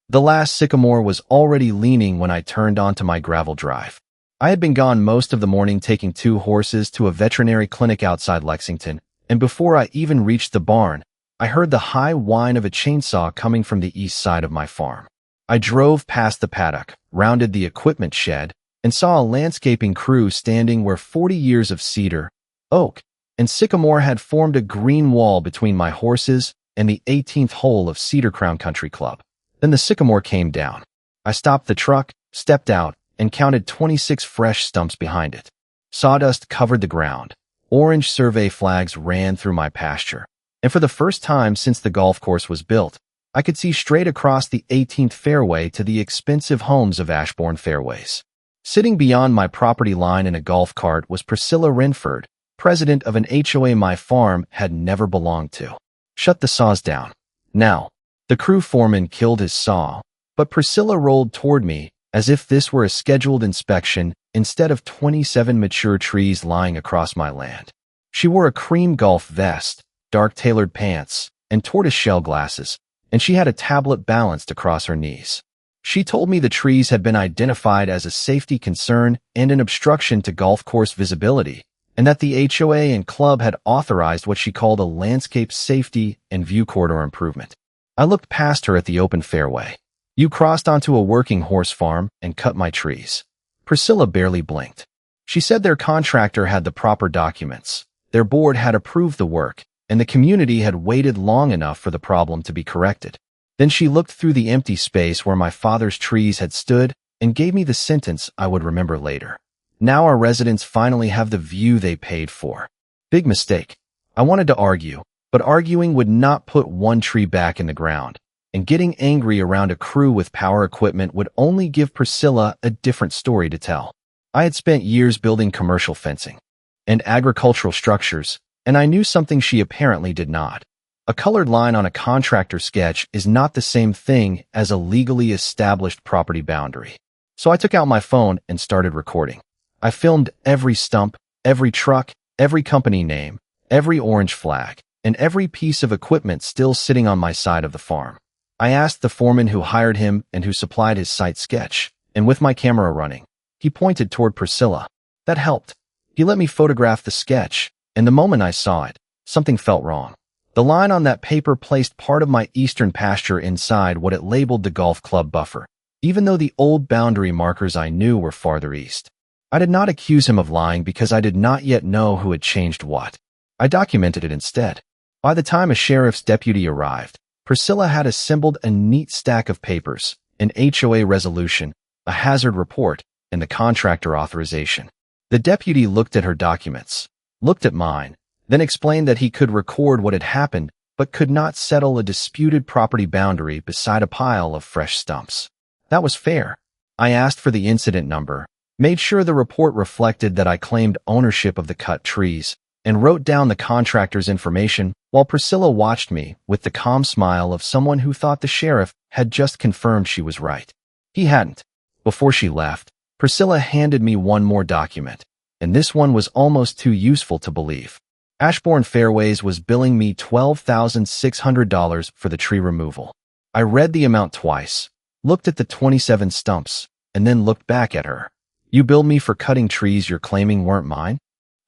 The last sycamore was already leaning when I turned onto my gravel drive. I had been gone most of the morning taking 2 horses to a veterinary clinic outside Lexington, and before I even reached the barn, I heard the high whine of a chainsaw coming from the east side of my farm. I drove past the paddock, rounded the equipment shed, and saw a landscaping crew standing where 40 years of cedar, oak, and sycamore had formed a green wall between my horses and the 18th hole of Cedar Crown Country Club. Then the sycamore came down. I stopped the truck, stepped out, and counted 26 fresh stumps behind it. Sawdust covered the ground. Orange survey flags ran through my pasture. And for the first time since the golf course was built, I could see straight across the 18th fairway to the expensive homes of Ashbourne Fairways. Sitting beyond my property line in a golf cart was Priscilla Renford, president of an HOA my farm had never belonged to. Shut the saws down. Now. The crew foreman killed his saw, but Priscilla rolled toward me as if this were a scheduled inspection instead of 27 mature trees lying across my land. She wore a cream golf vest, dark tailored pants, and tortoiseshell glasses, and she had a tablet balanced across her knees. She told me the trees had been identified as a safety concern and an obstruction to golf course visibility, and that the HOA and club had authorized what she called a landscape safety and view corridor improvement. I looked past her at the open fairway. You crossed onto a working horse farm and cut my trees. Priscilla barely blinked. She said their contractor had the proper documents. Their board had approved the work, and the community had waited long enough for the problem to be corrected. Then she looked through the empty space where my father's trees had stood and gave me the sentence I would remember later. Now our residents finally have the view they paid for. Big mistake. I wanted to argue, but arguing would not put one tree back in the ground, and getting angry around a crew with power equipment would only give Priscilla a different story to tell. I had spent years building commercial fencing and agricultural structures, and I knew something she apparently did not. A colored line on a contractor sketch is not the same thing as a legally established property boundary. So I took out my phone and started recording. I filmed every stump, every truck, every company name, every orange flag, and every piece of equipment still sitting on my side of the farm. I asked the foreman who hired him and who supplied his site sketch, and with my camera running, he pointed toward Priscilla. That helped. He let me photograph the sketch, and the moment I saw it, something felt wrong. The line on that paper placed part of my eastern pasture inside what it labeled the golf club buffer, even though the old boundary markers I knew were farther east. I did not accuse him of lying because I did not yet know who had changed what. I documented it instead. By the time a sheriff's deputy arrived, Priscilla had assembled a neat stack of papers, an HOA resolution, a hazard report, and the contractor authorization. The deputy looked at her documents, looked at mine, then explained that he could record what had happened but could not settle a disputed property boundary beside a pile of fresh stumps. That was fair. I asked for the incident number, made sure the report reflected that I claimed ownership of the cut trees, and wrote down the contractor's information while Priscilla watched me with the calm smile of someone who thought the sheriff had just confirmed she was right. He hadn't. Before she left, Priscilla handed me one more document, and this one was almost too useful to believe. Ashbourne Fairways was billing me $12,600 for the tree removal. I read the amount twice, looked at the 27 stumps, and then looked back at her. You billed me for cutting trees you're claiming weren't mine?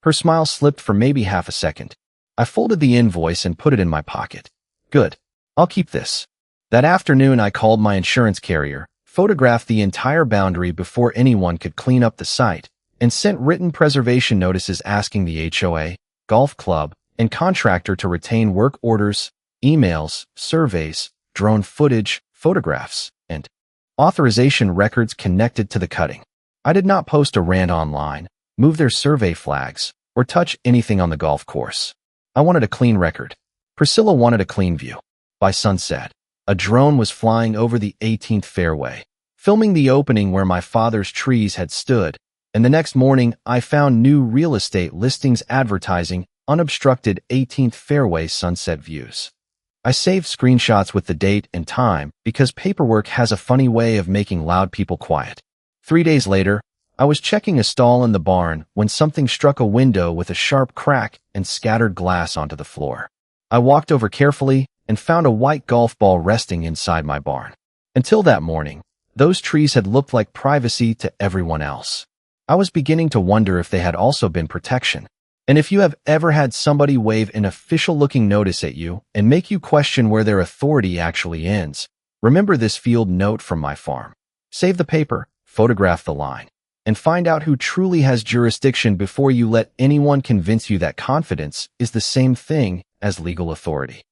Her smile slipped for maybe half a second. I folded the invoice and put it in my pocket. Good. I'll keep this. That afternoon, I called my insurance carrier, photographed the entire boundary before anyone could clean up the site, and sent written preservation notices asking the HOA, golf club, and contractor to retain work orders, emails, surveys, drone footage, photographs, and authorization records connected to the cutting. I did not post a rant online, move their survey flags, or touch anything on the golf course. I wanted a clean record. Priscilla wanted a clean view. By sunset, a drone was flying over the 18th fairway, filming the opening where my father's trees had stood, and the next morning I found new real estate listings advertising unobstructed 18th fairway sunset views. I saved screenshots with the date and time because paperwork has a funny way of making loud people quiet. 3 days later, I was checking a stall in the barn when something struck a window with a sharp crack and scattered glass onto the floor. I walked over carefully and found a white golf ball resting inside my barn. Until that morning, those trees had looked like privacy to everyone else. I was beginning to wonder if they had also been protection. And if you have ever had somebody wave an official-looking notice at you and make you question where their authority actually ends, remember this field note from my farm. Save the paper, photograph the line, and find out who truly has jurisdiction before you let anyone convince you that confidence is the same thing as legal authority.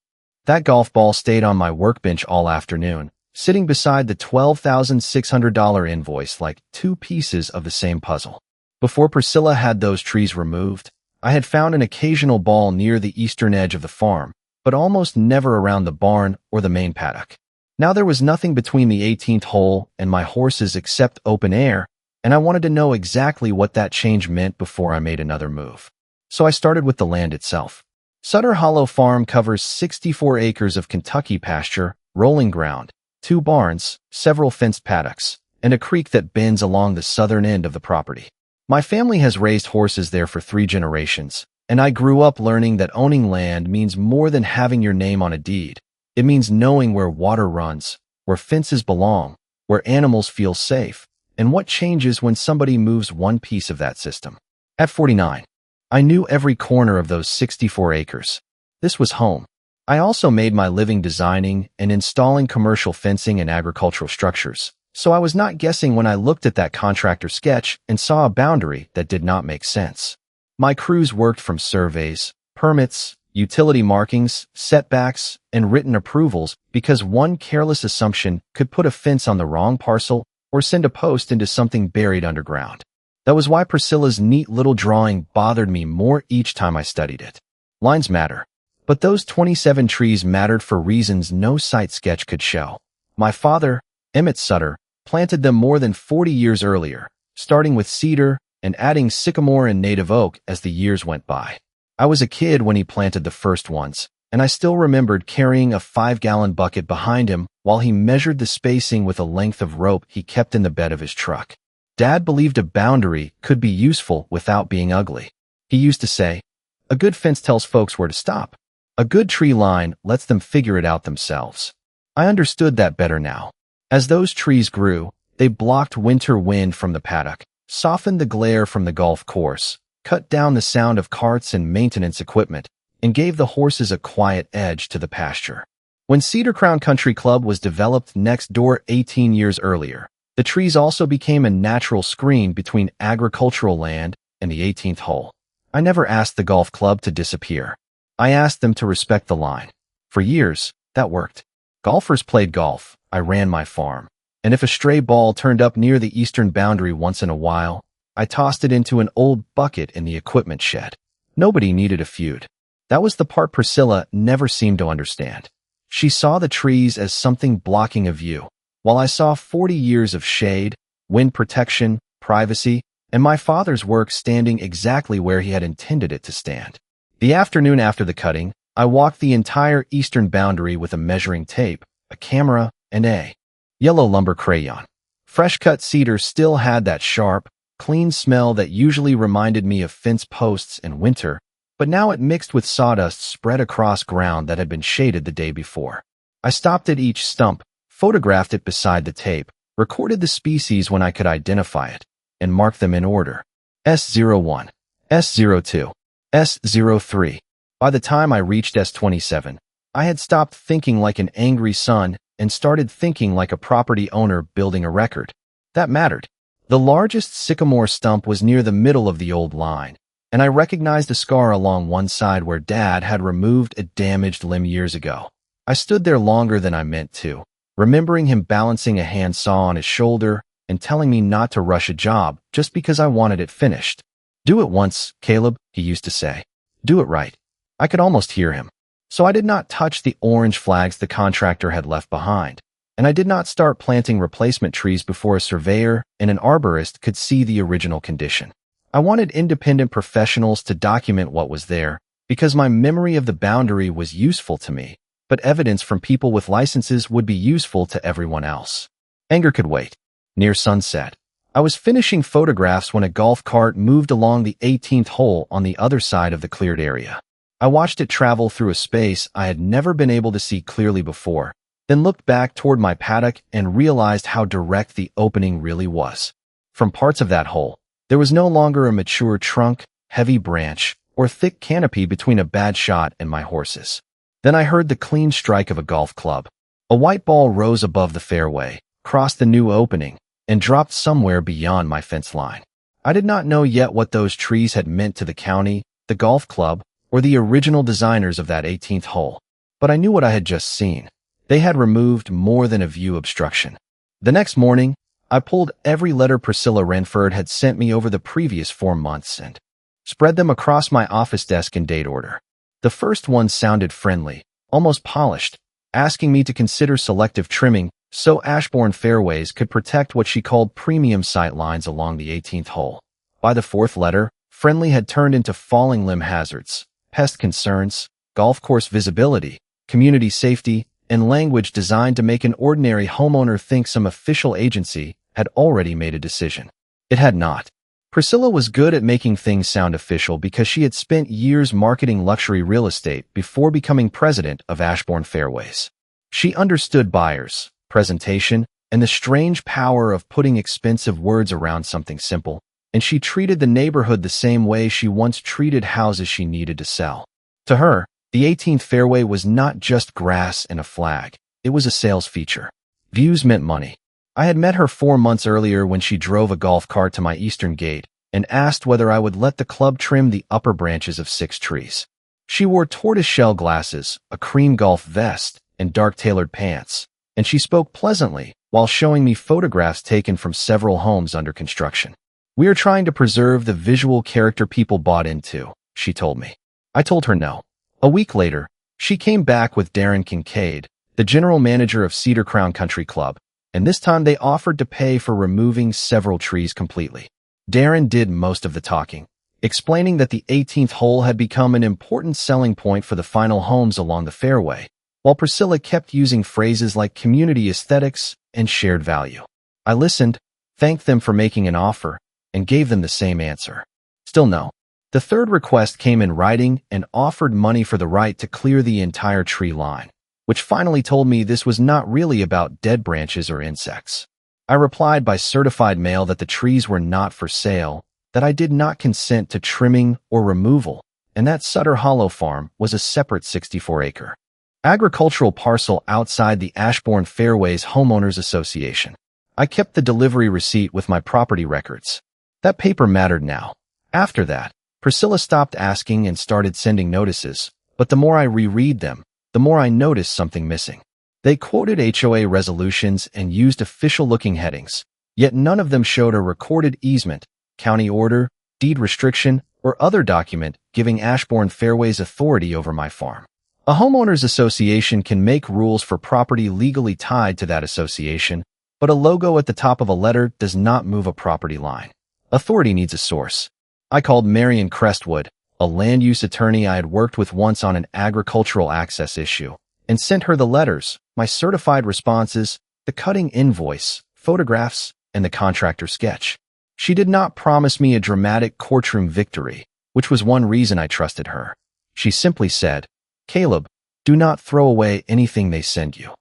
That golf ball stayed on my workbench all afternoon, sitting beside the $12,600 invoice like two pieces of the same puzzle. Before Priscilla had those trees removed, I had found an occasional ball near the eastern edge of the farm, but almost never around the barn or the main paddock. Now there was nothing between the 18th hole and my horses except open air, and I wanted to know exactly what that change meant before I made another move. So I started with the land itself. Sutter Hollow Farm covers 64 acres of Kentucky pasture, rolling ground, 2 barns, several fenced paddocks, and a creek that bends along the southern end of the property. My family has raised horses there for 3 generations, and I grew up learning that owning land means more than having your name on a deed. It means knowing where water runs, where fences belong, where animals feel safe, and what changes when somebody moves one piece of that system. At 49, I knew every corner of those 64 acres. This was home. I also made my living designing and installing commercial fencing and agricultural structures, so I was not guessing when I looked at that contractor sketch and saw a boundary that did not make sense. My crews worked from surveys, permits, utility markings, setbacks, and written approvals because one careless assumption could put a fence on the wrong parcel or send a post into something buried underground. That was why Priscilla's neat little drawing bothered me more each time I studied it. Lines matter, but those 27 trees mattered for reasons no site sketch could show. My father, Emmett Sutter, planted them more than 40 years earlier, starting with cedar and adding sycamore and native oak as the years went by. I was a kid when he planted the first ones, and I still remembered carrying a 5-gallon bucket behind him while he measured the spacing with a length of rope he kept in the bed of his truck. Dad believed a boundary could be useful without being ugly. He used to say, "A good fence tells folks where to stop. A good tree line lets them figure it out themselves." I understood that better now. As those trees grew, they blocked winter wind from the paddock, softened the glare from the golf course, cut down the sound of carts and maintenance equipment, and gave the horses a quiet edge to the pasture. When Cedar Crown Country Club was developed next door 18 years earlier, the trees also became a natural screen between agricultural land and the 18th hole. I never asked the golf club to disappear. I asked them to respect the line. For years, that worked. Golfers played golf. I ran my farm. And if a stray ball turned up near the eastern boundary once in a while, I tossed it into an old bucket in the equipment shed. Nobody needed a feud. That was the part Priscilla never seemed to understand. She saw the trees as something blocking a view, while I saw 40 years of shade, wind protection, privacy, and my father's work standing exactly where he had intended it to stand. The afternoon after the cutting, I walked the entire eastern boundary with a measuring tape, a camera, and a yellow lumber crayon. Fresh-cut cedar still had that sharp, clean smell that usually reminded me of fence posts in winter, but now it mixed with sawdust spread across ground that had been shaded the day before. I stopped at each stump, photographed it beside the tape, recorded the species when I could identify it, and marked them in order. S01, S02, S03. By the time I reached S27, I had stopped thinking like an angry son and started thinking like a property owner building a record. That mattered. The largest sycamore stump was near the middle of the old line, and I recognized a scar along one side where Dad had removed a damaged limb years ago. I stood there longer than I meant to, remembering him balancing a handsaw on his shoulder and telling me not to rush a job just because I wanted it finished. "Do it once, Caleb," he used to say. "Do it right." I could almost hear him. So I did not touch the orange flags the contractor had left behind, and I did not start planting replacement trees before a surveyor and an arborist could see the original condition. I wanted independent professionals to document what was there because my memory of the boundary was useful to me, but evidence from people with licenses would be useful to everyone else. Anger could wait. Near sunset, I was finishing photographs when a golf cart moved along the 18th hole on the other side of the cleared area. I watched it travel through a space I had never been able to see clearly before, then looked back toward my paddock and realized how direct the opening really was. From parts of that hole, there was no longer a mature trunk, heavy branch, or thick canopy between a bad shot and my horses. Then I heard the clean strike of a golf club. A white ball rose above the fairway, crossed the new opening, and dropped somewhere beyond my fence line. I did not know yet what those trees had meant to the county, the golf club, or the original designers of that 18th hole. But I knew what I had just seen. They had removed more than a view obstruction. The next morning, I pulled every letter Priscilla Renford had sent me over the previous 4 months and spread them across my office desk in date order. The first one sounded friendly, almost polished, asking me to consider selective trimming so Ashbourne Fairways could protect what she called premium sight lines along the 18th hole. By the fourth letter, friendly had turned into falling limb hazards, pest concerns, golf course visibility, community safety, and language designed to make an ordinary homeowner think some official agency had already made a decision. It had not. Priscilla was good at making things sound official because she had spent years marketing luxury real estate before becoming president of Ashbourne Fairways. She understood buyers, presentation, and the strange power of putting expensive words around something simple, and she treated the neighborhood the same way she once treated houses she needed to sell. To her, the 18th fairway was not just grass and a flag. It was a sales feature. Views meant money. I had met her 4 months earlier when she drove a golf cart to my eastern gate and asked whether I would let the club trim the upper branches of 6 trees. She wore tortoise-shell glasses, a cream golf vest, and dark-tailored pants, and she spoke pleasantly while showing me photographs taken from several homes under construction. "We are trying to preserve the visual character people bought into," she told me. I told her no. A week later, she came back with Darren Kincaid, the general manager of Cedar Crown Country Club, and this time they offered to pay for removing several trees completely. Darren did most of the talking, explaining that the 18th hole had become an important selling point for the final homes along the fairway, while Priscilla kept using phrases like community aesthetics and shared value. I listened, thanked them for making an offer, and gave them the same answer. Still no. The third request came in writing and offered money for the right to clear the entire tree line, which finally told me this was not really about dead branches or insects. I replied by certified mail that the trees were not for sale, that I did not consent to trimming or removal, and that Sutter Hollow Farm was a separate 64-acre agricultural parcel outside the Ashbourne Fairways Homeowners Association. I kept the delivery receipt with my property records. That paper mattered now. After that, Priscilla stopped asking and started sending notices, but the more I reread them, the more I noticed something missing. They quoted HOA resolutions and used official-looking headings, yet none of them showed a recorded easement, county order, deed restriction, or other document giving Ashbourne Fairways authority over my farm. A homeowners association can make rules for property legally tied to that association, but a logo at the top of a letter does not move a property line. Authority needs a source. I called Marion Crestwood, a land use attorney I had worked with once on an agricultural access issue, and sent her the letters, my certified responses, the cutting invoice, photographs, and the contractor sketch. She did not promise me a dramatic courtroom victory, which was one reason I trusted her. She simply said, "Caleb, do not throw away anything they send you."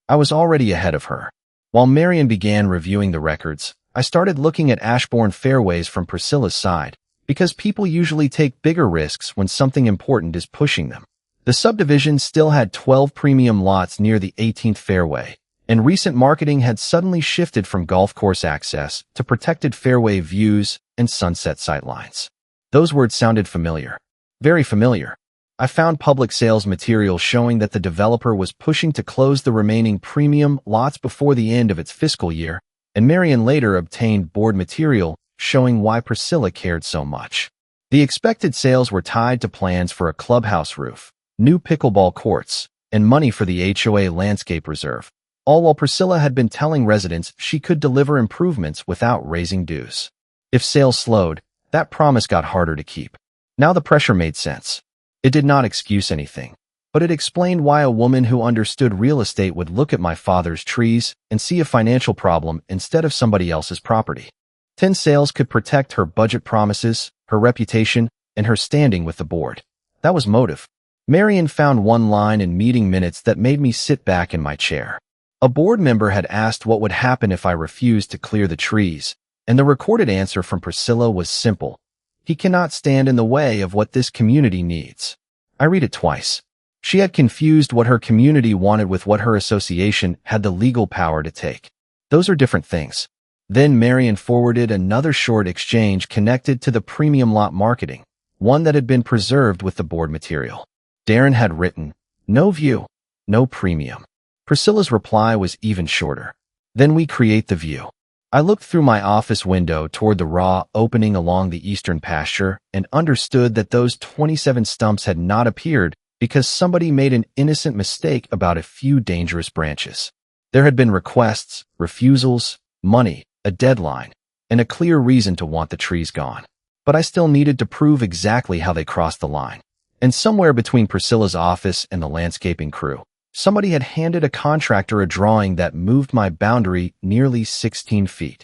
I was already ahead of her. While Marion began reviewing the records, I started looking at Ashbourne Fairways from Priscilla's side, because people usually take bigger risks when something important is pushing them. The subdivision still had 12 premium lots near the 18th fairway, and recent marketing had suddenly shifted from golf course access to protected fairway views and sunset sightlines. Those words sounded familiar. Very familiar. I found public sales material showing that the developer was pushing to close the remaining premium lots before the end of its fiscal year, and Marion later obtained board material showing why Priscilla cared so much. The expected sales were tied to plans for a clubhouse roof, new pickleball courts, and money for the HOA landscape reserve, all while Priscilla had been telling residents she could deliver improvements without raising dues. If sales slowed, that promise got harder to keep. Now the pressure made sense. It did not excuse anything, but it explained why a woman who understood real estate would look at my father's trees and see a financial problem instead of somebody else's property. 10 sales could protect her budget promises, her reputation, and her standing with the board. That was motive. Marion found one line in meeting minutes that made me sit back in my chair. A board member had asked what would happen if I refused to clear the trees, and the recorded answer from Priscilla was simple. He cannot stand in the way of what this community needs. I read it twice. She had confused what her community wanted with what her association had the legal power to take. Those are different things. Then Marion forwarded another short exchange connected to the premium lot marketing, one that had been preserved with the board material. Darren had written, "No view, no premium." Priscilla's reply was even shorter. "Then we create the view." I looked through my office window toward the raw opening along the eastern pasture and understood that those 27 stumps had not appeared because somebody made an innocent mistake about a few dangerous branches. There had been requests, refusals, money, a deadline, and a clear reason to want the trees gone. But I still needed to prove exactly how they crossed the line. And somewhere between Priscilla's office and the landscaping crew, somebody had handed a contractor a drawing that moved my boundary nearly 16 feet.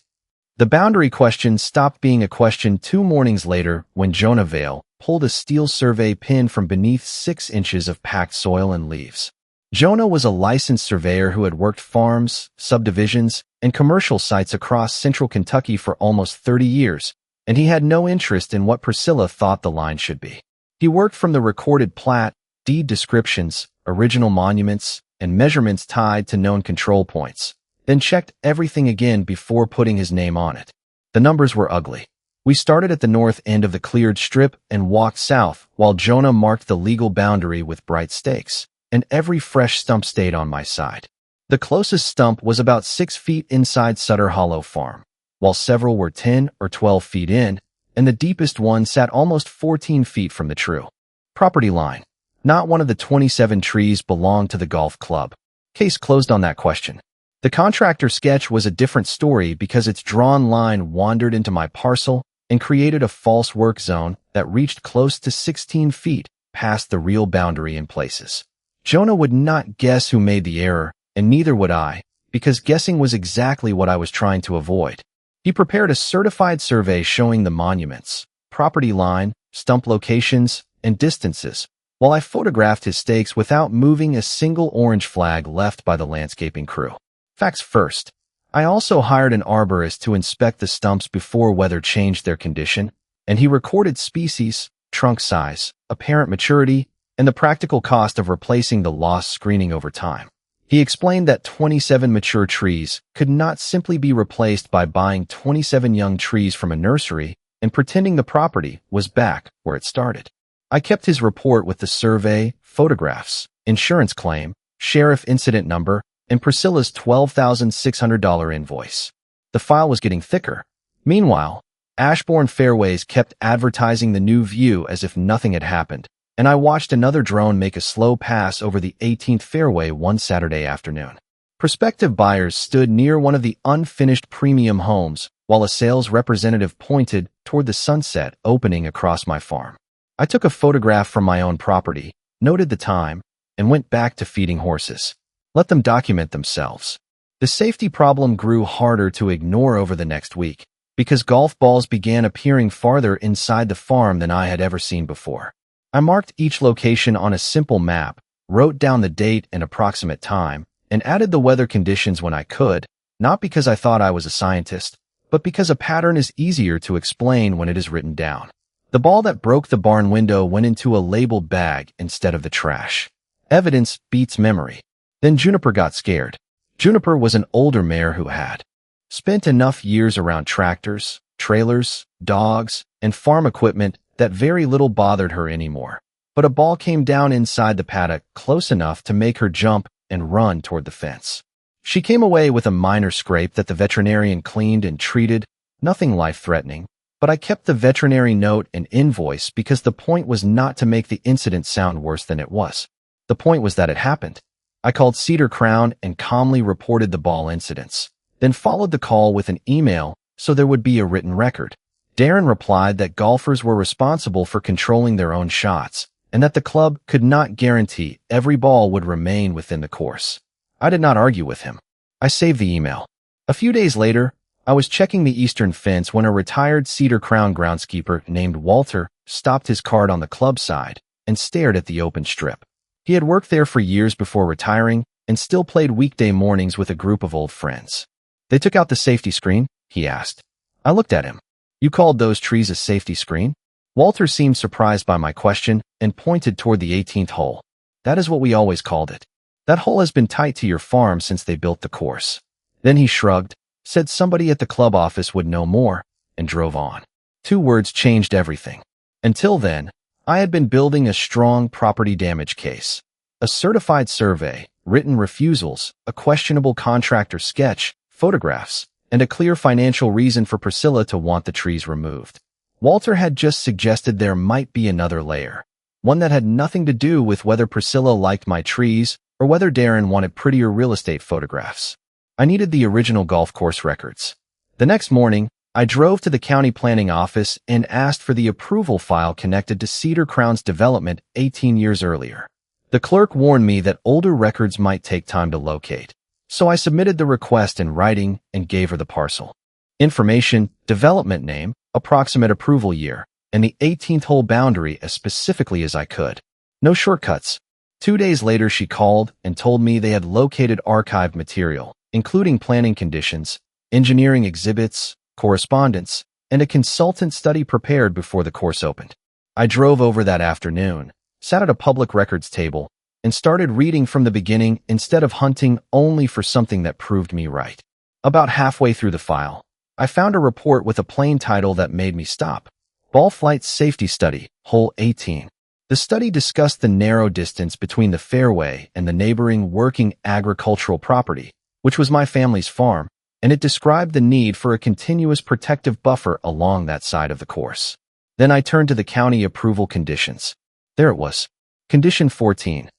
The boundary question stopped being a question 2 mornings later when Jonah Vale pulled a steel survey pin from beneath 6 inches of packed soil and leaves. Jonah was a licensed surveyor who had worked farms, subdivisions, and commercial sites across central Kentucky for almost 30 years, and he had no interest in what Priscilla thought the line should be. He worked from the recorded plat, deed descriptions, original monuments, and measurements tied to known control points, then checked everything again before putting his name on it. The numbers were ugly. We started at the north end of the cleared strip and walked south while Jonah marked the legal boundary with bright stakes, and every fresh stump stayed on my side. The closest stump was about 6 feet inside Sutter Hollow Farm, while several were 10 or 12 feet in, and the deepest one sat almost 14 feet from the true property line. Not one of the 27 trees belonged to the golf club. Case closed on that question. The contractor sketch was a different story because its drawn line wandered into my parcel and created a false work zone that reached close to 16 feet past the real boundary in places. Jonah would not guess who made the error, and neither would I, because guessing was exactly what I was trying to avoid. He prepared a certified survey showing the monuments, property line, stump locations, and distances, while I photographed his stakes without moving a single orange flag left by the landscaping crew. Facts first. I also hired an arborist to inspect the stumps before weather changed their condition, and he recorded species, trunk size, apparent maturity, and the practical cost of replacing the lost screening over time. He explained that 27 mature trees could not simply be replaced by buying 27 young trees from a nursery and pretending the property was back where it started. I kept his report with the survey, photographs, insurance claim, sheriff incident number, and Priscilla's $12,600 invoice. The file was getting thicker. Meanwhile, Ashbourne Fairways kept advertising the new view as if nothing had happened, and I watched another drone make a slow pass over the 18th fairway one Saturday afternoon. Prospective buyers stood near one of the unfinished premium homes while a sales representative pointed toward the sunset opening across my farm. I took a photograph from my own property, noted the time, and went back to feeding horses. Let them document themselves. The safety problem grew harder to ignore over the next week because golf balls began appearing farther inside the farm than I had ever seen before. I marked each location on a simple map, wrote down the date and approximate time, and added the weather conditions when I could, not because I thought I was a scientist, but because a pattern is easier to explain when it is written down. The ball that broke the barn window went into a labeled bag instead of the trash. Evidence beats memory. Then Juniper got scared. Juniper was an older mare who had spent enough years around tractors, trailers, dogs, and farm equipment that very little bothered her anymore. But a ball came down inside the paddock close enough to make her jump and run toward the fence. She came away with a minor scrape that the veterinarian cleaned and treated, nothing life-threatening, but I kept the veterinary note and invoice because the point was not to make the incident sound worse than it was. The point was that it happened. I called Cedar Crown and calmly reported the ball incidents, then followed the call with an email so there would be a written record. Darren replied that golfers were responsible for controlling their own shots and that the club could not guarantee every ball would remain within the course. I did not argue with him. I saved the email. A few days later, I was checking the eastern fence when a retired Cedar Crown groundskeeper named Walter stopped his cart on the club side and stared at the open strip. He had worked there for years before retiring and still played weekday mornings with a group of old friends. "They took out the safety screen?" he asked. I looked at him. "You called those trees a safety screen?" Walter seemed surprised by my question and pointed toward the 18th hole. "That is what we always called it. That hole has been tight to your farm since they built the course." Then he shrugged, said somebody at the club office would know more, and drove on. 2 words changed everything. Until then, I had been building a strong property damage case. A certified survey, written refusals, a questionable contractor sketch, photographs, and a clear financial reason for Priscilla to want the trees removed. Walter had just suggested there might be another layer, one that had nothing to do with whether Priscilla liked my trees or whether Darren wanted prettier real estate photographs. I needed the original golf course records. The next morning, I drove to the county planning office and asked for the approval file connected to Cedar Crown's development 18 years earlier. The clerk warned me that older records might take time to locate, so I submitted the request in writing and gave her the parcel. Information, development name, approximate approval year, and the 18th hole boundary as specifically as I could. No shortcuts. 2 days later, she called and told me they had located archived material, including planning conditions, engineering exhibits, correspondence, and a consultant study prepared before the course opened. I drove over that afternoon, sat at a public records table, and started reading from the beginning instead of hunting only for something that proved me right. About halfway through the file, I found a report with a plain title that made me stop. Ball Flight Safety Study, Hole 18. The study discussed the narrow distance between the fairway and the neighboring working agricultural property, which was my family's farm, and it described the need for a continuous protective buffer along that side of the course. Then I turned to the county approval conditions. There it was. Condition 14.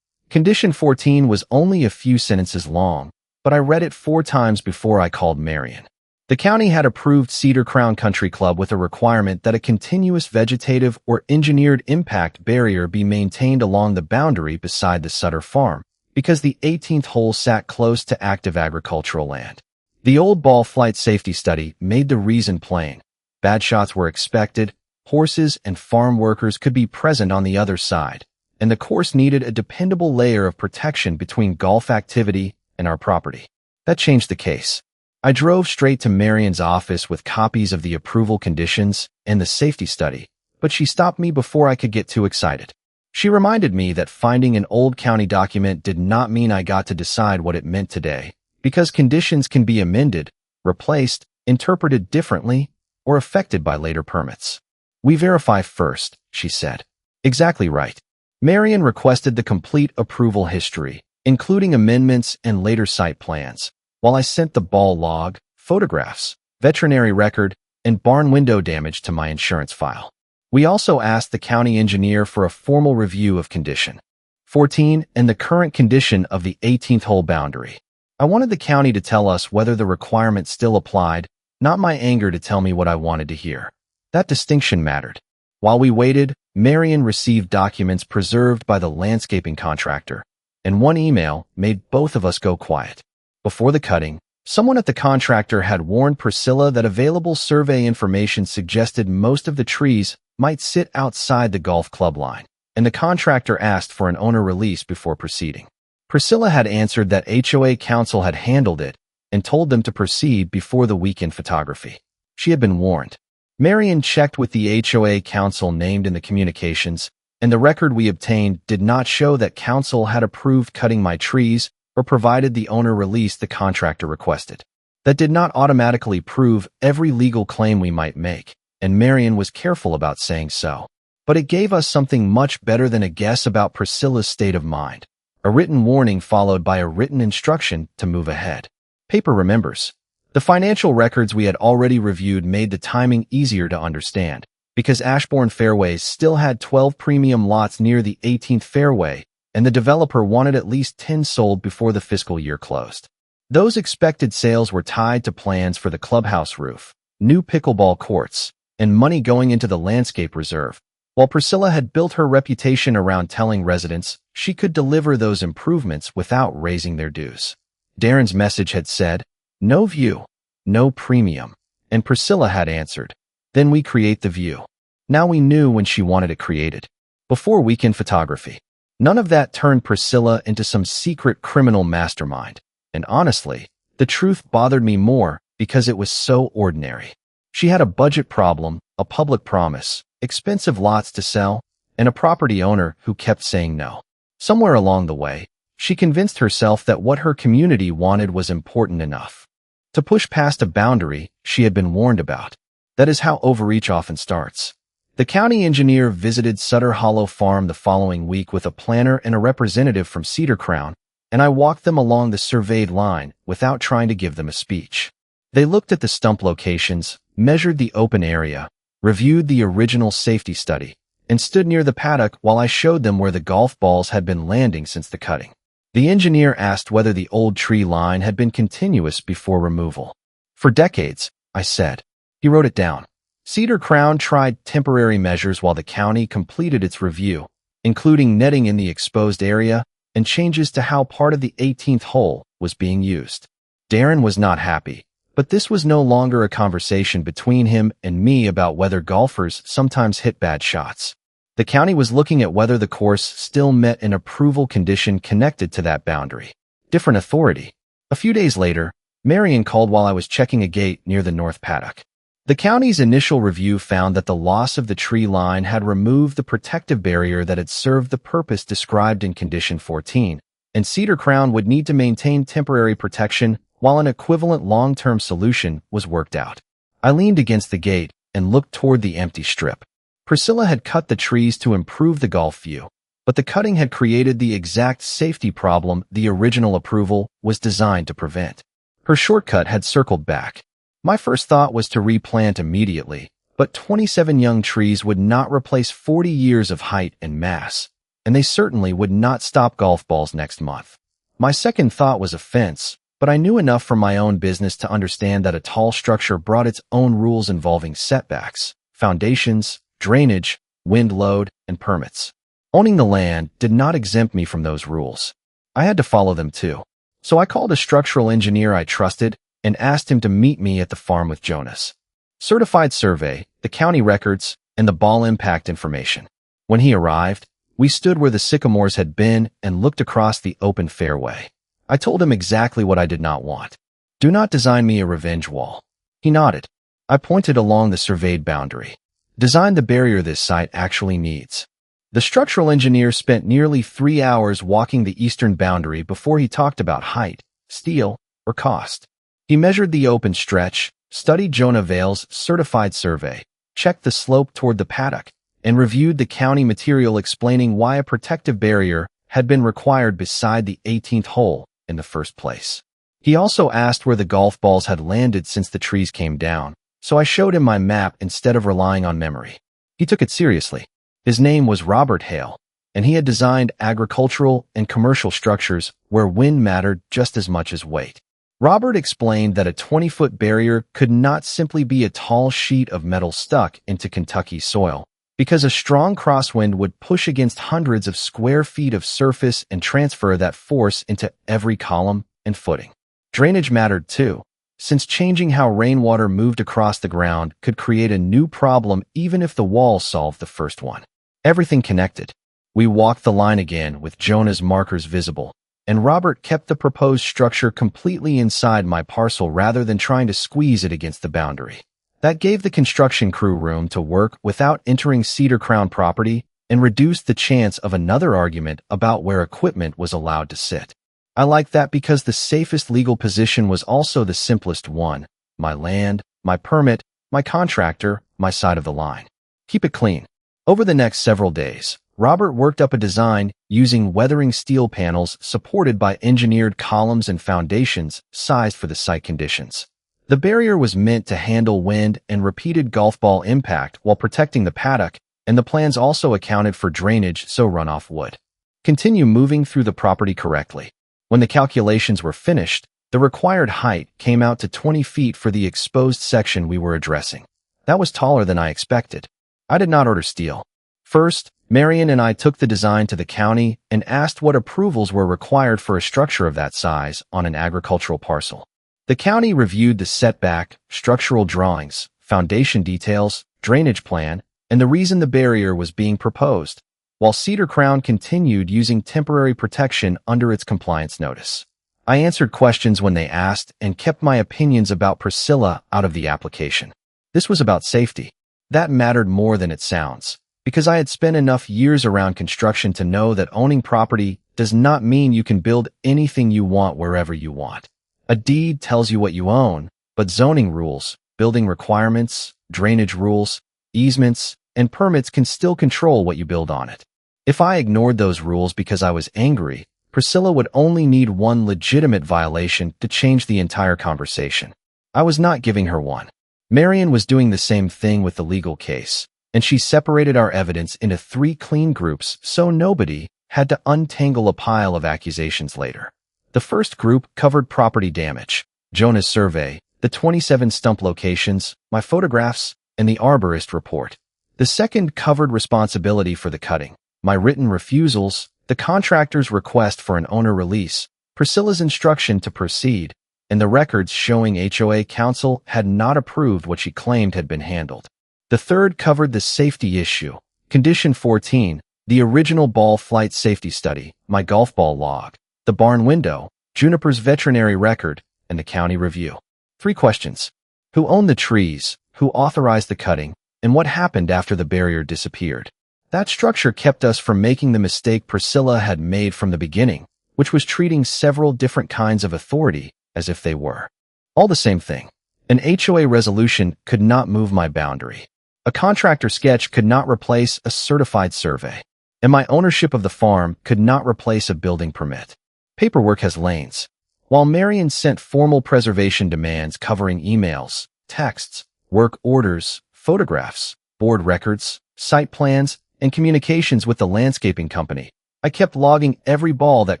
Condition 14 was only a few sentences long, but I read it 4 times before I called Marion. The county had approved Cedar Crown Country Club with a requirement that a continuous vegetative or engineered impact barrier be maintained along the boundary beside the Sutter farm, because the 18th hole sat close to active agricultural land. The old ball flight safety study made the reason plain. Bad shots were expected, horses and farm workers could be present on the other side, and the course needed a dependable layer of protection between golf activity and our property. That changed the case. I drove straight to Marion's office with copies of the approval conditions and the safety study, but she stopped me before I could get too excited. She reminded me that finding an old county document did not mean I got to decide what it meant today, because conditions can be amended, replaced, interpreted differently, or affected by later permits. "We verify first," she said. Exactly right. Marion requested the complete approval history, including amendments and later site plans, while I sent the ball log, photographs, veterinary record, and barn window damage to my insurance file. We also asked the county engineer for a formal review of condition 14 and the current condition of the 18th hole boundary. I wanted the county to tell us whether the requirement still applied, not my anger to tell me what I wanted to hear. That distinction mattered. While we waited, Marion received documents preserved by the landscaping contractor, and one email made both of us go quiet. Before the cutting, someone at the contractor had warned Priscilla that available survey information suggested most of the trees might sit outside the golf club line, and the contractor asked for an owner release before proceeding. Priscilla had answered that HOA council had handled it and told them to proceed before the weekend photography. She had been warned. Marion checked with the HOA council named in the communications, and the record we obtained did not show that council had approved cutting my trees or provided the owner release the contractor requested. That did not automatically prove every legal claim we might make, and Marion was careful about saying so. But it gave us something much better than a guess about Priscilla's state of mind. A written warning followed by a written instruction to move ahead. Paper remembers. The financial records we had already reviewed made the timing easier to understand, because Ashbourne Fairways still had 12 premium lots near the 18th fairway, and the developer wanted at least 10 sold before the fiscal year closed. Those expected sales were tied to plans for the clubhouse roof, new pickleball courts, and money going into the landscape reserve. While Priscilla had built her reputation around telling residents she could deliver those improvements without raising their dues. Darren's message had said, "No view, no premium," and Priscilla had answered, "Then we create the view." Now we knew when she wanted it created. before weekend photography. None of that turned Priscilla into some secret criminal mastermind. And honestly, the truth bothered me more because it was so ordinary. She had a budget problem, a public promise, expensive lots to sell, and a property owner who kept saying no. Somewhere along the way, she convinced herself that what her community wanted was important enough to push past a boundary she had been warned about. That is how overreach often starts. The county engineer visited Sutter Hollow Farm the following week with a planner and a representative from Cedar Crown, and I walked them along the surveyed line without trying to give them a speech. They looked at the stump locations, measured the open area, reviewed the original safety study, and stood near the paddock while I showed them where the golf balls had been landing since the cutting. The engineer asked whether the old tree line had been continuous before removal. For decades, I said. He wrote it down. Cedar Crown tried temporary measures while the county completed its review, including netting in the exposed area and changes to how part of the 18th hole was being used. Darren was not happy, but this was no longer a conversation between him and me about whether golfers sometimes hit bad shots. The county was looking at whether the course still met an approval condition connected to that boundary. Different authority. A few days later, Marion called while I was checking a gate near the north paddock. The county's initial review found that the loss of the tree line had removed the protective barrier that had served the purpose described in Condition 14, and Cedar Crown would need to maintain temporary protection while an equivalent long-term solution was worked out. I leaned against the gate and looked toward the empty strip. Priscilla had cut the trees to improve the golf view, but the cutting had created the exact safety problem the original approval was designed to prevent. Her shortcut had circled back. My first thought was to replant immediately, but 27 young trees would not replace 40 years of height and mass, and they certainly would not stop golf balls next month. My second thought was a fence, but I knew enough from my own business to understand that a tall structure brought its own rules involving setbacks, foundations, drainage, wind load, and permits. Owning the land did not exempt me from those rules. I had to follow them too. So I called a structural engineer I trusted and asked him to meet me at the farm with Jonas. Certified survey, the county records, and the ball impact information. When he arrived, we stood where the sycamores had been and looked across the open fairway. I told him exactly what I did not want. Do not design me a revenge wall. He nodded. I pointed along the surveyed boundary. Design the barrier this site actually needs. The structural engineer spent nearly 3 hours walking the eastern boundary before he talked about height, steel, or cost. He measured the open stretch, studied Jonah Vale's certified survey, checked the slope toward the paddock, and reviewed the county material explaining why a protective barrier had been required beside the 18th hole in the first place. He also asked where the golf balls had landed since the trees came down, so I showed him my map instead of relying on memory. He took it seriously. His name was Robert Hale, and he had designed agricultural and commercial structures where wind mattered just as much as weight. Robert explained that a 20-foot barrier could not simply be a tall sheet of metal stuck into Kentucky soil, because a strong crosswind would push against hundreds of square feet of surface and transfer that force into every column and footing. Drainage mattered too, since changing how rainwater moved across the ground could create a new problem even if the wall solved the first one. Everything connected. We walked the line again with Jonah's markers visible, and Robert kept the proposed structure completely inside my parcel rather than trying to squeeze it against the boundary. That gave the construction crew room to work without entering Cedar Crown property and reduced the chance of another argument about where equipment was allowed to sit. I liked that because the safest legal position was also the simplest one: my land, my permit, my contractor, my side of the line. Keep it clean. Over the next several days, Robert worked up a design using weathering steel panels supported by engineered columns and foundations sized for the site conditions. The barrier was meant to handle wind and repeated golf ball impact while protecting the paddock, and the plans also accounted for drainage so runoff would continue moving through the property correctly. When the calculations were finished, the required height came out to 20 feet for the exposed section we were addressing. That was taller than I expected. I did not order steel. First, Marion and I took the design to the county and asked what approvals were required for a structure of that size on an agricultural parcel. The county reviewed the setback, structural drawings, foundation details, drainage plan, and the reason the barrier was being proposed. while Cedar Crown continued using temporary protection under its compliance notice. I answered questions when they asked and kept my opinions about Priscilla out of the application. This was about safety. That mattered more than it sounds, because I had spent enough years around construction to know that owning property does not mean you can build anything you want wherever you want. A deed tells you what you own, but zoning rules, building requirements, drainage rules, easements, and permits can still control what you build on it. If I ignored those rules because I was angry, Priscilla would only need one legitimate violation to change the entire conversation. I was not giving her one. Marion was doing the same thing with the legal case, and she separated our evidence into 3 clean groups so nobody had to untangle a pile of accusations later. The first group covered property damage, Jonah's survey, the 27 stump locations, my photographs, and the arborist report. The second covered responsibility for the cutting, my written refusals, the contractor's request for an owner release, Priscilla's instruction to proceed, and the records showing HOA counsel had not approved what she claimed had been handled. The third covered the safety issue, Condition 14, the original ball flight safety study, my golf ball log, the barn window, Juniper's veterinary record, and the county review. 3 questions. Who owned the trees? Who authorized the cutting? And what happened after the barrier disappeared? That structure kept us from making the mistake Priscilla had made from the beginning, which was treating several different kinds of authority as if they were all the same thing. An HOA resolution could not move my boundary. A contractor sketch could not replace a certified survey. And my ownership of the farm could not replace a building permit. Paperwork has lanes. While Marion sent formal preservation demands covering emails, texts, work orders, photographs, board records, site plans, and communications with the landscaping company, I kept logging every ball that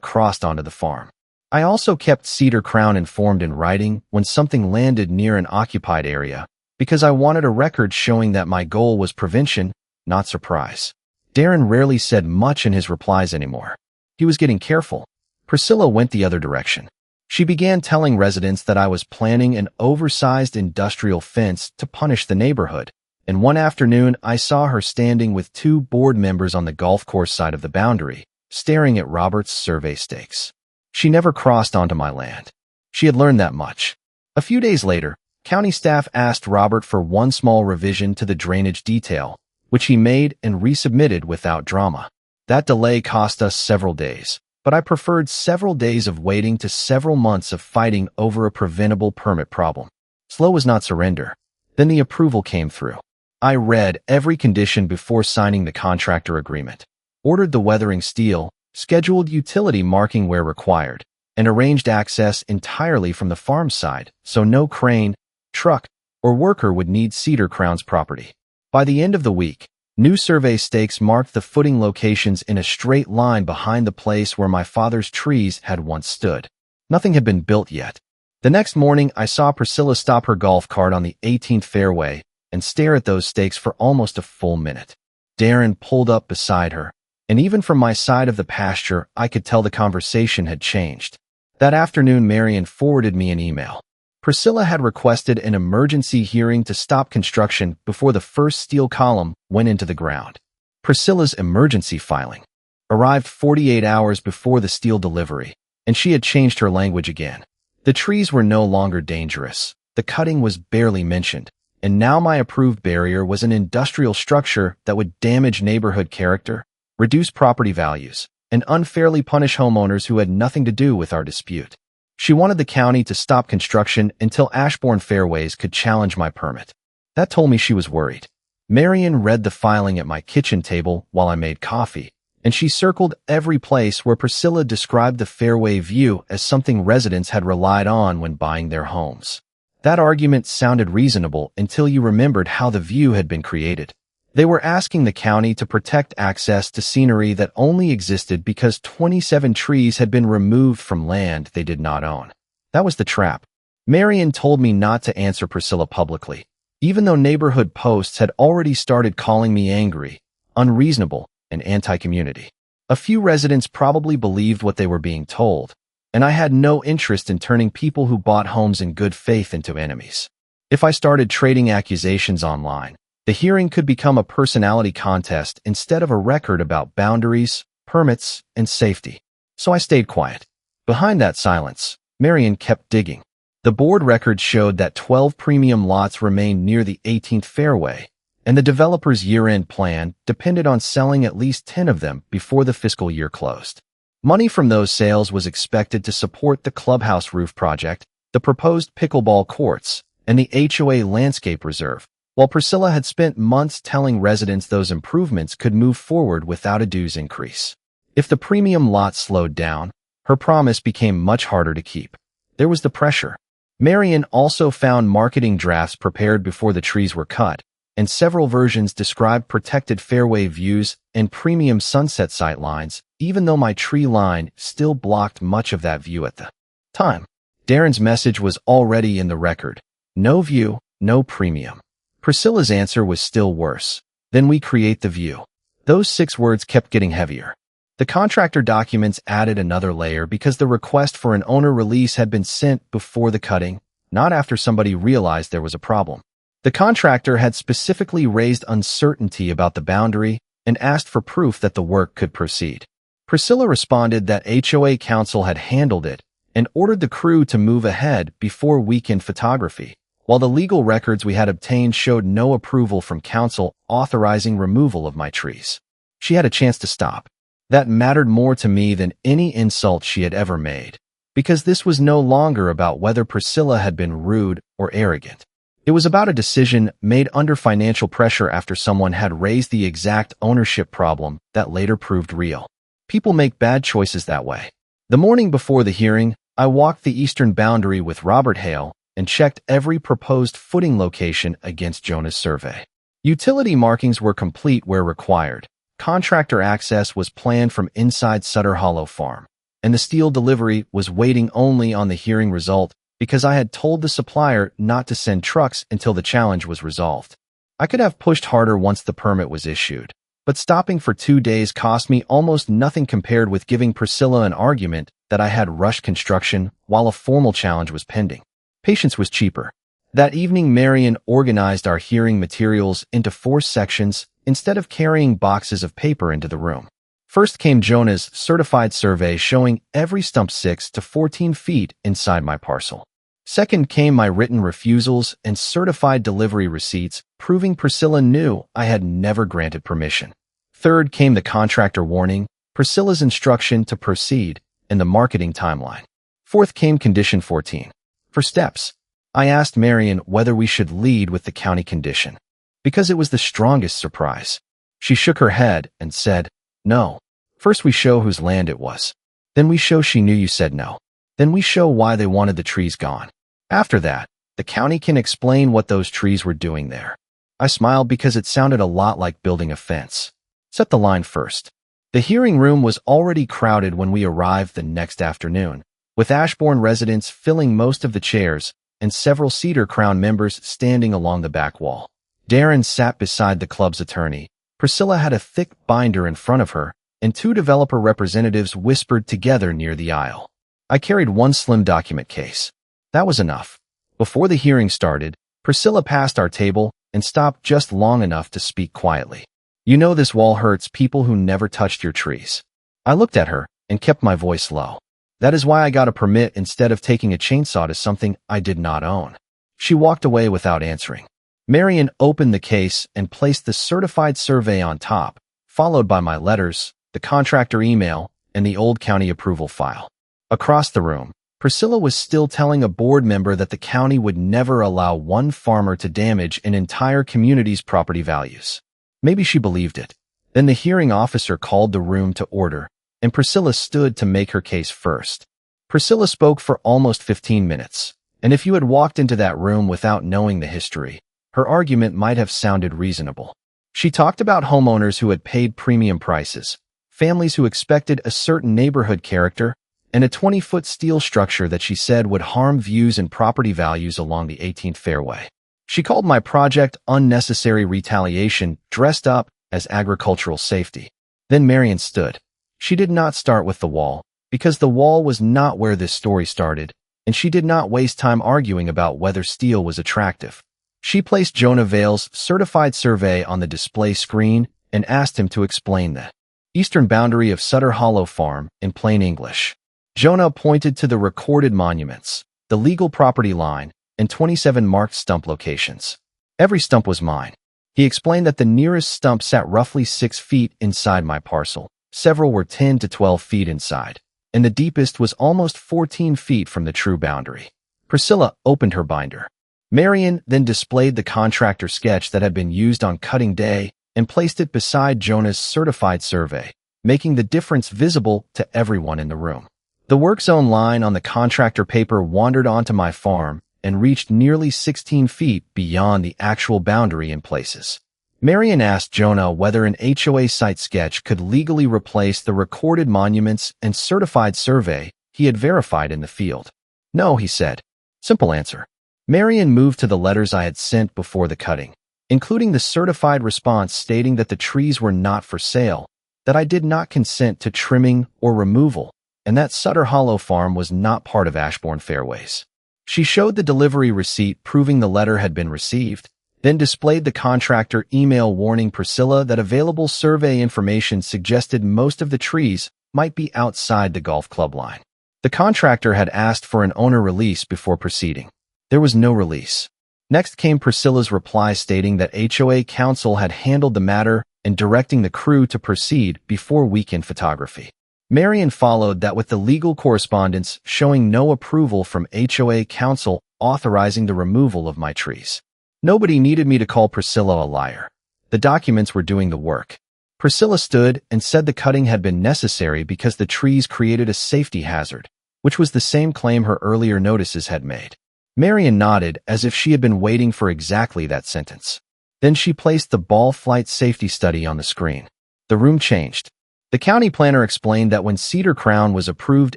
crossed onto the farm. I also kept Cedar Crown informed in writing when something landed near an occupied area, because I wanted a record showing that my goal was prevention, not surprise. Darren rarely said much in his replies anymore. He was getting careful. Priscilla went the other direction. She began telling residents that I was planning an oversized industrial fence to punish the neighborhood, and one afternoon I saw her standing with 2 board members on the golf course side of the boundary, staring at Robert's survey stakes. She never crossed onto my land. She had learned that much. A few days later, county staff asked Robert for one small revision to the drainage detail, which he made and resubmitted without drama. That delay cost us several days, but I preferred several days of waiting to several months of fighting over a preventable permit problem. Slow was not surrender. Then the approval came through. I read every condition before signing the contractor agreement, ordered the weathering steel, scheduled utility marking where required, and arranged access entirely from the farm side so no crane, truck, or worker would need Cedar Crown's property. By the end of the week, new survey stakes marked the footing locations in a straight line behind the place where my father's trees had once stood. Nothing had been built yet. The next morning, I saw Priscilla stop her golf cart on the 18th fairway and stare at those stakes for almost a full minute. Darren pulled up beside her, and even from my side of the pasture, I could tell the conversation had changed. That afternoon, Marion forwarded me an email. Priscilla had requested an emergency hearing to stop construction before the first steel column went into the ground. Priscilla's emergency filing arrived 48 hours before the steel delivery, and she had changed her language again. The trees were no longer dangerous. The cutting was barely mentioned. And now my approved barrier was an industrial structure that would damage neighborhood character, reduce property values, and unfairly punish homeowners who had nothing to do with our dispute. She wanted the county to stop construction until Ashbourne Fairways could challenge my permit. That told me she was worried. Marion read the filing at my kitchen table while I made coffee, and she circled every place where Priscilla described the fairway view as something residents had relied on when buying their homes. That argument sounded reasonable until you remembered how the view had been created. They were asking the county to protect access to scenery that only existed because 27 trees had been removed from land they did not own. That was the trap. Marion told me not to answer Priscilla publicly, even though neighborhood posts had already started calling me angry, unreasonable, and anti-community. A few residents probably believed what they were being told, and I had no interest in turning people who bought homes in good faith into enemies. If I started trading accusations online, The hearing could become a personality contest instead of a record about boundaries, permits, and safety. So I stayed quiet. Behind that silence, Marion kept digging. The board records showed that 12 premium lots remained near the 18th fairway, and the developer's year-end plan depended on selling at least 10 of them before the fiscal year closed. Money from those sales was expected to support the clubhouse roof project, the proposed pickleball courts, and the HOA landscape reserve, while Priscilla had spent months telling residents those improvements could move forward without a dues increase. If the premium lot slowed down, her promise became much harder to keep. There was the pressure. Marion also found marketing drafts prepared before the trees were cut, and several versions described protected fairway views and premium sunset sight lines, even though my tree line still blocked much of that view at the time. Darren's message was already in the record. No view, no premium. Priscilla's answer was still worse. Then we create the view. Those 6 words kept getting heavier. The contractor documents added another layer because the request for an owner release had been sent before the cutting, not after somebody realized there was a problem. The contractor had specifically raised uncertainty about the boundary and asked for proof that the work could proceed. Priscilla responded that HOA council had handled it and ordered the crew to move ahead before weekend photography, while the legal records we had obtained showed no approval from council authorizing removal of my trees. She had a chance to stop. That mattered more to me than any insult she had ever made, because this was no longer about whether Priscilla had been rude or arrogant. It was about a decision made under financial pressure after someone had raised the exact ownership problem that later proved real. People make bad choices that way. The morning before the hearing, I walked the eastern boundary with Robert Hale and checked every proposed footing location against Jonah's survey. Utility markings were complete where required. Contractor access was planned from inside Sutter Hollow Farm, and the steel delivery was waiting only on the hearing result because I had told the supplier not to send trucks until the challenge was resolved. I could have pushed harder once the permit was issued, but stopping for 2 days cost me almost nothing compared with giving Priscilla an argument that I had rushed construction while a formal challenge was pending. Patience was cheaper. That evening, Marion organized our hearing materials into 4 sections instead of carrying boxes of paper into the room. First came Jonah's certified survey showing every stump 6 to 14 feet inside my parcel. Second came my written refusals and certified delivery receipts proving Priscilla knew I had never granted permission. Third came the contractor warning, Priscilla's instruction to proceed, and the marketing timeline. Fourth came condition 14. For steps, I asked Marion whether we should lead with the county condition, because it was the strongest surprise. She shook her head and said, "No. First we show whose land it was. Then we show she knew you said no. Then we show why they wanted the trees gone. After that, the county can explain what those trees were doing there." I smiled because it sounded a lot like building a fence. Set the line first. The hearing room was already crowded when we arrived the next afternoon, with Ashbourne residents filling most of the chairs and several Cedar Crown members standing along the back wall. Darren sat beside the club's attorney. Priscilla had a thick binder in front of her, and 2 developer representatives whispered together near the aisle. I carried 1 slim document case. That was enough. Before the hearing started, Priscilla passed our table and stopped just long enough to speak quietly. "You know this wall hurts people who never touched your trees." I looked at her and kept my voice low. That is why I got a permit instead of taking a chainsaw to something I did not own. She walked away without answering. Marion opened the case and placed the certified survey on top, followed by my letters, the contractor email, and the old county approval file. Across the room, Priscilla was still telling a board member that the county would never allow one farmer to damage an entire community's property values. Maybe she believed it. Then the hearing officer called the room to order, and Priscilla stood to make her case first. Priscilla spoke for almost 15 minutes, and if you had walked into that room without knowing the history, her argument might have sounded reasonable. She talked about homeowners who had paid premium prices, families who expected a certain neighborhood character, and a 20-foot steel structure that she said would harm views and property values along the 18th fairway. She called my project unnecessary retaliation dressed up as agricultural safety. Then Marion stood. She did not start with the wall, because the wall was not where this story started, and she did not waste time arguing about whether steel was attractive. She placed Jonah Vale's certified survey on the display screen and asked him to explain the eastern boundary of Sutter Hollow Farm in plain English. Jonah pointed to the recorded monuments, the legal property line, and 27 marked stump locations. Every stump was mine. He explained that the nearest stump sat roughly 6 feet inside my parcel. Several were 10 to 12 feet inside, and the deepest was almost 14 feet from the true boundary. Priscilla opened her binder. Marion then displayed the contractor sketch that had been used on cutting day and placed it beside Jonah's certified survey, making the difference visible to everyone in the room. The work zone line on the contractor paper wandered onto my farm and reached nearly 16 feet beyond the actual boundary in places. Marion asked Jonah whether an HOA site sketch could legally replace the recorded monuments and certified survey he had verified in the field. No, he said. Simple answer. Marion moved to the letters I had sent before the cutting, including the certified response stating that the trees were not for sale, that I did not consent to trimming or removal, and that Sutter Hollow Farm was not part of Ashbourne Fairways. She showed the delivery receipt proving the letter had been received, then displayed the contractor email warning Priscilla that available survey information suggested most of the trees might be outside the golf club line. The contractor had asked for an owner release before proceeding. There was no release. Next came Priscilla's reply stating that HOA counsel had handled the matter and directing the crew to proceed before weekend photography. Marion followed that with the legal correspondence showing no approval from HOA counsel authorizing the removal of my trees. Nobody needed me to call Priscilla a liar. The documents were doing the work. Priscilla stood and said the cutting had been necessary because the trees created a safety hazard, which was the same claim her earlier notices had made. Marion nodded as if she had been waiting for exactly that sentence. Then she placed the ball flight safety study on the screen. The room changed. The county planner explained that when Cedar Crown was approved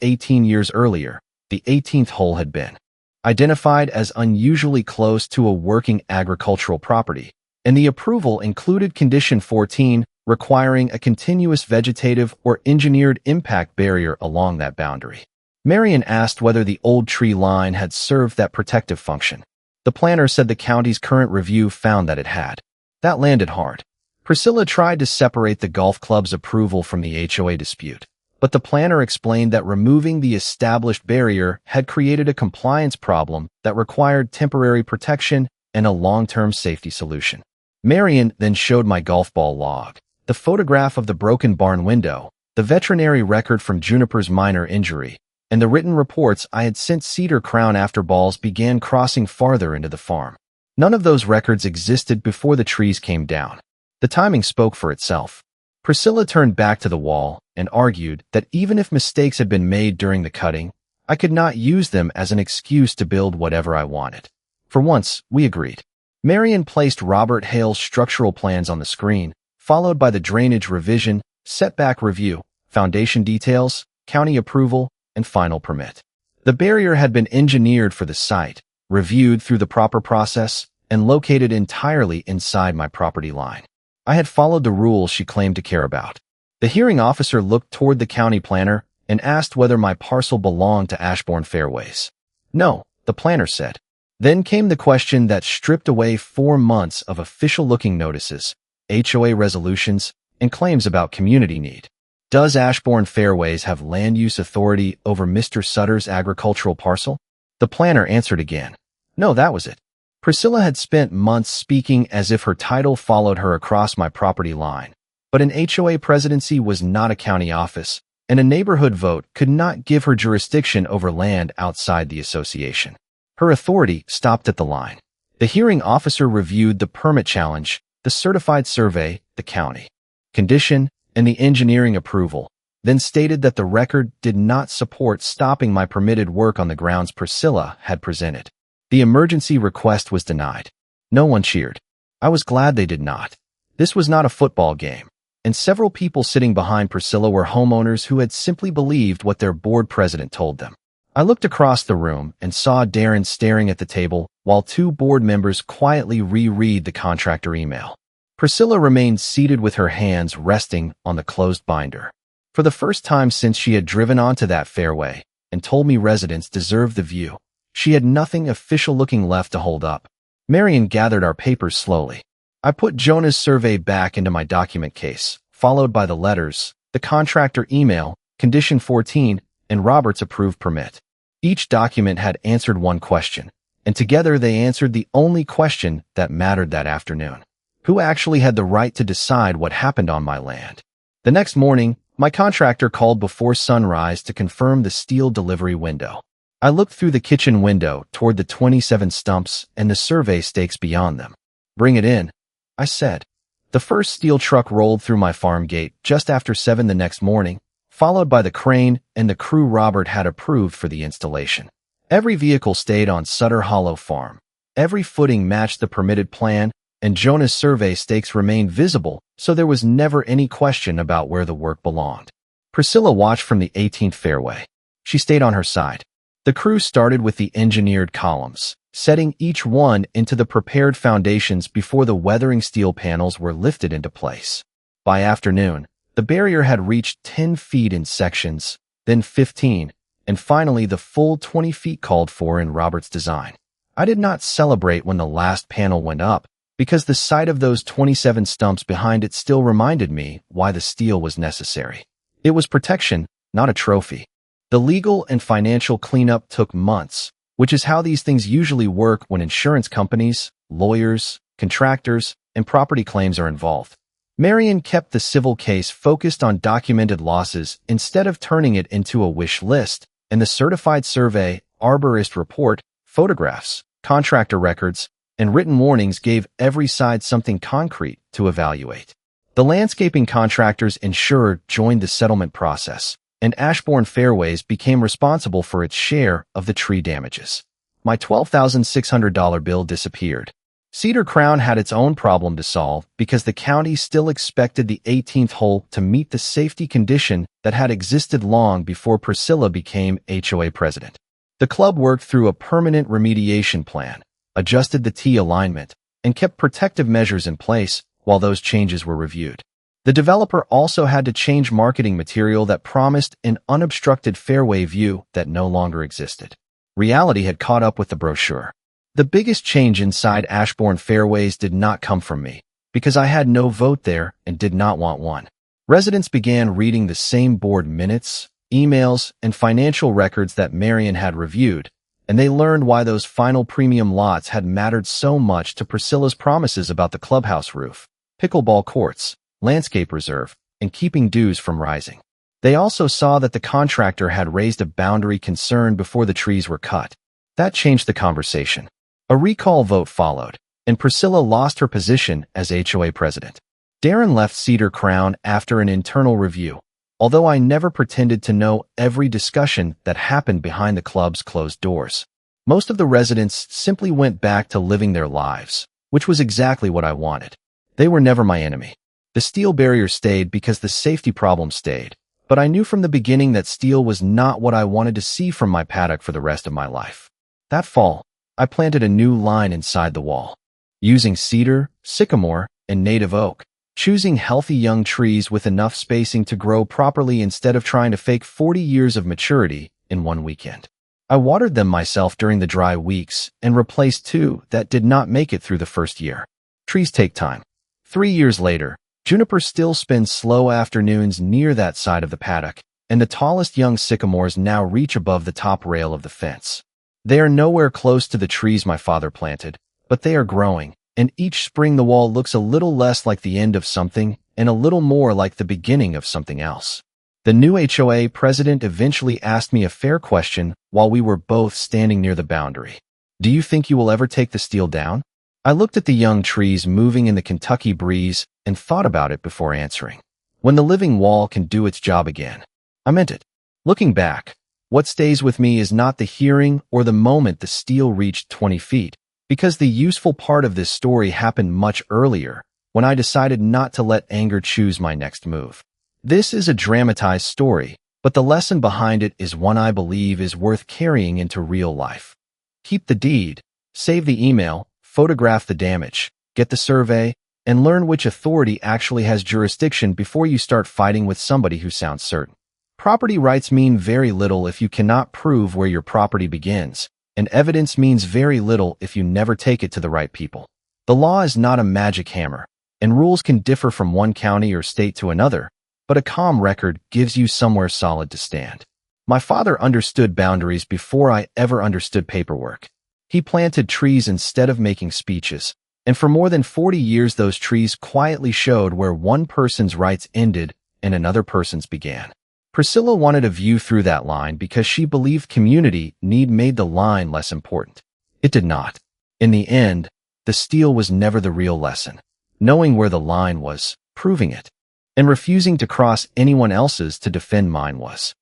18 years earlier, the 18th hole had been identified as unusually close to a working agricultural property, and the approval included Condition 14, requiring a continuous vegetative or engineered impact barrier along that boundary. Marion asked whether the old tree line had served that protective function. The planner said the county's current review found that it had. That landed hard. Priscilla tried to separate the golf club's approval from the HOA dispute, but the planner explained that removing the established barrier had created a compliance problem that required temporary protection and a long-term safety solution. Marion then showed my golf ball log, the photograph of the broken barn window, the veterinary record from Juniper's minor injury, and the written reports I had sent Cedar Crown after balls began crossing farther into the farm. None of those records existed before the trees came down. The timing spoke for itself. Priscilla turned back to the wall and argued that even if mistakes had been made during the cutting, I could not use them as an excuse to build whatever I wanted. For once, we agreed. Marion placed Robert Hale's structural plans on the screen, followed by the drainage revision, setback review, foundation details, county approval, and final permit. The barrier had been engineered for the site, reviewed through the proper process, and located entirely inside my property line. I had followed the rules she claimed to care about. The hearing officer looked toward the county planner and asked whether my parcel belonged to Ashbourne Fairways. No, the planner said. Then came the question that stripped away 4 months of official-looking notices, HOA resolutions, and claims about community need. Does Ashbourne Fairways have land use authority over Mr. Sutter's agricultural parcel? The planner answered again. No, that was it. Priscilla had spent months speaking as if her title followed her across my property line, but an HOA presidency was not a county office, and a neighborhood vote could not give her jurisdiction over land outside the association. Her authority stopped at the line. The hearing officer reviewed the permit challenge, the certified survey, the county condition, and the engineering approval, then stated that the record did not support stopping my permitted work on the grounds Priscilla had presented. The emergency request was denied. No one cheered. I was glad they did not. This was not a football game, and several people sitting behind Priscilla were homeowners who had simply believed what their board president told them. I looked across the room and saw Darren staring at the table while 2 board members quietly reread the contractor email. Priscilla remained seated with her hands resting on the closed binder. For the first time since she had driven onto that fairway and told me residents deserved the view, she had nothing official-looking left to hold up. Marion gathered our papers slowly. I put Jonah's survey back into my document case, followed by the letters, the contractor email, Condition 14, and Robert's approved permit. Each document had answered one question, and together they answered the only question that mattered that afternoon. Who actually had the right to decide what happened on my land? The next morning, my contractor called before sunrise to confirm the steel delivery window. I looked through the kitchen window toward the 27 stumps and the survey stakes beyond them. "Bring it in," I said. The first steel truck rolled through my farm gate just after 7 the next morning, followed by the crane and the crew Robert had approved for the installation. Every vehicle stayed on Sutter Hollow Farm. Every footing matched the permitted plan, and Jonah's survey stakes remained visible, so there was never any question about where the work belonged. Priscilla watched from the 18th fairway. She stayed on her side. The crew started with the engineered columns, setting each one into the prepared foundations before the weathering steel panels were lifted into place. By afternoon, the barrier had reached 10 feet in sections, then 15, and finally the full 20 feet called for in Robert's design. I did not celebrate when the last panel went up, because the sight of those 27 stumps behind it still reminded me why the steel was necessary. It was protection, not a trophy. The legal and financial cleanup took months, which is how these things usually work when insurance companies, lawyers, contractors, and property claims are involved. Marion kept the civil case focused on documented losses instead of turning it into a wish list, and the certified survey, arborist report, photographs, contractor records, and written warnings gave every side something concrete to evaluate. The landscaping contractor's insurer joined the settlement process, and Ashbourne Fairways became responsible for its share of the tree damages. My $12,600 bill disappeared. Cedar Crown had its own problem to solve because the county still expected the 18th hole to meet the safety condition that had existed long before Priscilla became HOA president. The club worked through a permanent remediation plan, adjusted the tee alignment, and kept protective measures in place while those changes were reviewed. The developer also had to change marketing material that promised an unobstructed fairway view that no longer existed. Reality had caught up with the brochure. The biggest change inside Ashbourne Fairways did not come from me, because I had no vote there and did not want one. Residents began reading the same board minutes, emails, and financial records that Marion had reviewed, and they learned why those final premium lots had mattered so much to Priscilla's promises about the clubhouse roof, pickleball courts, landscape reserve, and keeping dues from rising. They also saw that the contractor had raised a boundary concern before the trees were cut. That changed the conversation. A recall vote followed, and Priscilla lost her position as HOA president. Darren left Cedar Crown after an internal review, although I never pretended to know every discussion that happened behind the club's closed doors. Most of the residents simply went back to living their lives, which was exactly what I wanted. They were never my enemy. The steel barrier stayed because the safety problem stayed, but I knew from the beginning that steel was not what I wanted to see from my paddock for the rest of my life. That fall, I planted a new line inside the wall, using cedar, sycamore, and native oak, choosing healthy young trees with enough spacing to grow properly instead of trying to fake 40 years of maturity in one weekend. I watered them myself during the dry weeks and replaced 2 that did not make it through the first year. Trees take time. 3 years later, juniper still spends slow afternoons near that side of the paddock, and the tallest young sycamores now reach above the top rail of the fence. They are nowhere close to the trees my father planted, but they are growing, and each spring the wall looks a little less like the end of something and a little more like the beginning of something else. The new HOA president eventually asked me a fair question while we were both standing near the boundary. "Do you think you will ever take the steel down?" I looked at the young trees moving in the Kentucky breeze and thought about it before answering. When the living wall can do its job again. I meant it. Looking back, what stays with me is not the hearing or the moment the steel reached 20 feet, because the useful part of this story happened much earlier, when I decided not to let anger choose my next move. This is a dramatized story, but the lesson behind it is one I believe is worth carrying into real life. Keep the deed, save the email, photograph the damage, get the survey, and learn which authority actually has jurisdiction before you start fighting with somebody who sounds certain. Property rights mean very little if you cannot prove where your property begins, and evidence means very little if you never take it to the right people. The law is not a magic hammer, and rules can differ from one county or state to another, but a calm record gives you somewhere solid to stand. My father understood boundaries before I ever understood paperwork. He planted trees instead of making speeches, and for more than 40 years those trees quietly showed where one person's rights ended and another person's began. Priscilla wanted a view through that line because she believed community need made the line less important. It did not. In the end, the steal was never the real lesson. Knowing where the line was, proving it, and refusing to cross anyone else's to defend mine was.